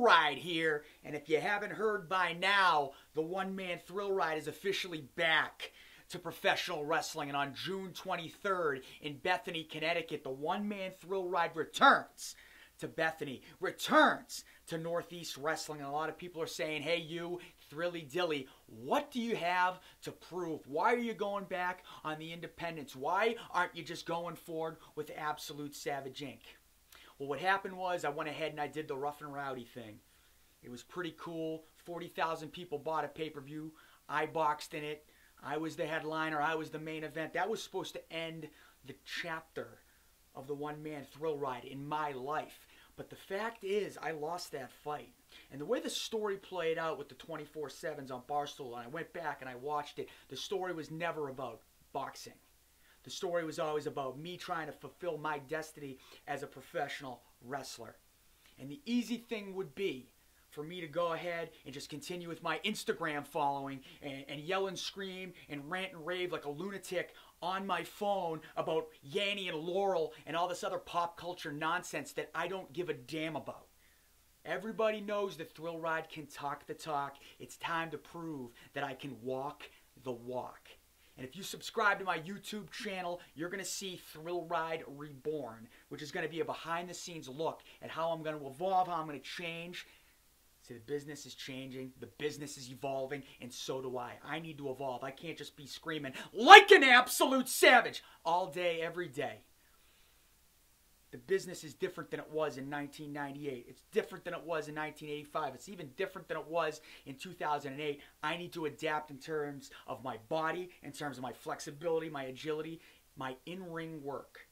Thrillride here, and if you haven't heard by now, the one-man Thrillride is officially back to professional wrestling, and on June 23rd in Bethany, Connecticut, the one-man Thrillride returns to Bethany, returns to Northeast Wrestling, and a lot of people are saying, hey you, Thrilly Dilly, what do you have to prove? Why are you going back on the independents? Why aren't you just going forward with Absolute Savage Inc.? Well, what happened was I went ahead and I did the Rough and Rowdy thing. It was pretty cool. 40,000 people bought a pay-per-view. I boxed in it. I was the headliner. I was the main event. That was supposed to end the chapter of the one-man Thrillride in my life. But the fact is, I lost that fight. And the way the story played out with the 24/7s on Barstool, and I went back and I watched it, the story was never about boxing. The story was always about me trying to fulfill my destiny as a professional wrestler. And the easy thing would be for me to go ahead and just continue with my Instagram following and yell and scream and rant and rave like a lunatic on my phone about Yanny and Laurel and all this other pop culture nonsense that I don't give a damn about. Everybody knows that Thrillride can talk the talk. It's time to prove that I can walk the walk. And if you subscribe to my YouTube channel, you're going to see Thrillride Reborn, which is going to be a behind-the-scenes look at how I'm going to evolve, how I'm going to change. See, the business is changing, the business is evolving, and so do I. I need to evolve. I can't just be screaming like an absolute savage all day, every day. The business is different than it was in 1998. It's different than it was in 1985. It's even different than it was in 2008. I need to adapt in terms of my body, in terms of my flexibility, my agility, my in-ring work,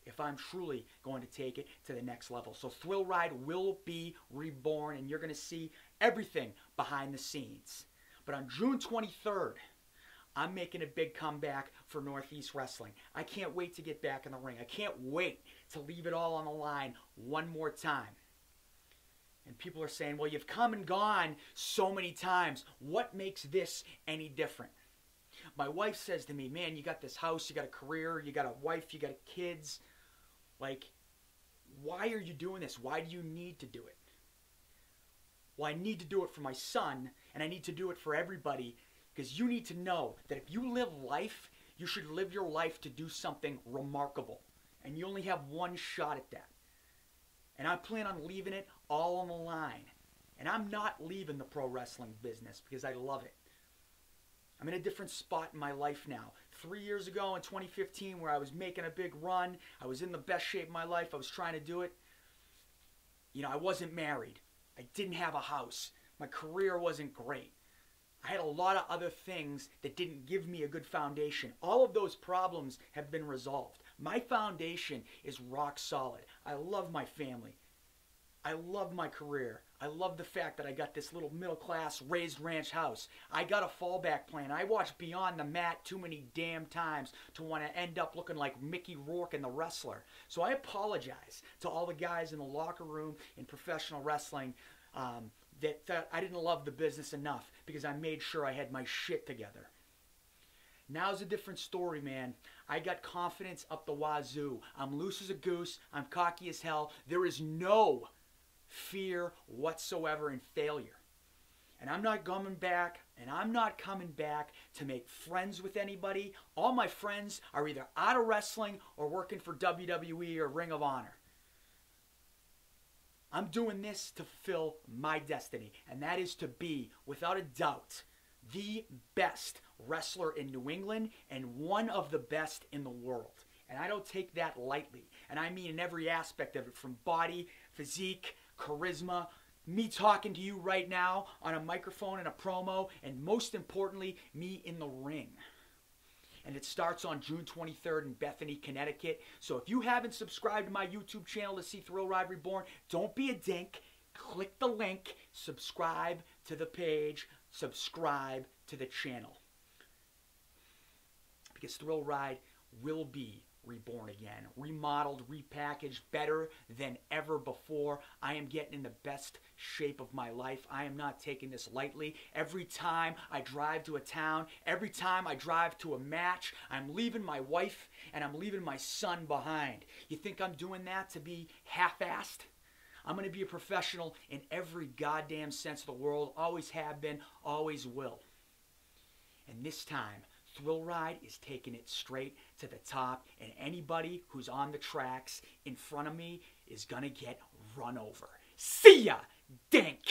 if I'm truly going to take it to the next level. So Thrillride will be reborn, and you're going to see everything behind the scenes. But on June 23rd, I'm making a big comeback for Northeast Wrestling. I can't wait to get back in the ring. I can't wait to leave it all on the line one more time. And people are saying, well, you've come and gone so many times. What makes this any different? My wife says to me, man, you got this house, you got a career, you got a wife, you got kids. Like, why are you doing this? Why do you need to do it? Well, I need to do it for my son, and I need to do it for everybody, because you need to know that if you live life, you should live your life to do something remarkable. And you only have one shot at that. And I plan on leaving it all on the line. And I'm not leaving the pro wrestling business because I love it. I'm in a different spot in my life now. 3 years ago in 2015, where I was making a big run, I was in the best shape of my life, I was trying to do it. You know, I wasn't married. I didn't have a house. My career wasn't great. I had a lot of other things that didn't give me a good foundation. All of those problems have been resolved. My foundation is rock solid. I love my family. I love my career. I love the fact that I got this little middle-class raised ranch house. I got a fallback plan. I watched Beyond the Mat too many damn times to want to end up looking like Mickey Rourke in The Wrestler. So I apologize to all the guys in the locker room in professional wrestling that I didn't love the business enough because I made sure I had my shit together. Now's a different story, man. I got confidence up the wazoo. I'm loose as a goose. I'm cocky as hell. There is no fear whatsoever in failure. And I'm not coming back, and I'm not coming back to make friends with anybody. All my friends are either out of wrestling or working for WWE or Ring of Honor. I'm doing this to fulfill my destiny, and that is to be, without a doubt, the best wrestler in New England and one of the best in the world. And I don't take that lightly. And I mean in every aspect of it, from body, physique, charisma, me talking to you right now on a microphone and a promo, and most importantly, me in the ring. And it starts on June 23rd in Bethany, Connecticut. So if you haven't subscribed to my YouTube channel to see Thrillride Reborn, don't be a dink. Click the link, subscribe to the page, subscribe to the channel. Because Thrillride will be reborn again, remodeled, repackaged, better than ever before. I am getting in the best shape of my life. I am not taking this lightly. Every time I drive to a town, every time I drive to a match, I'm leaving my wife and I'm leaving my son behind. You think I'm doing that to be half-assed? I'm going to be a professional in every goddamn sense of the world. Always have been, always will. And this time, Thrillride is taking it straight to the top, and anybody who's on the tracks in front of me is going to get run over. See ya, dink!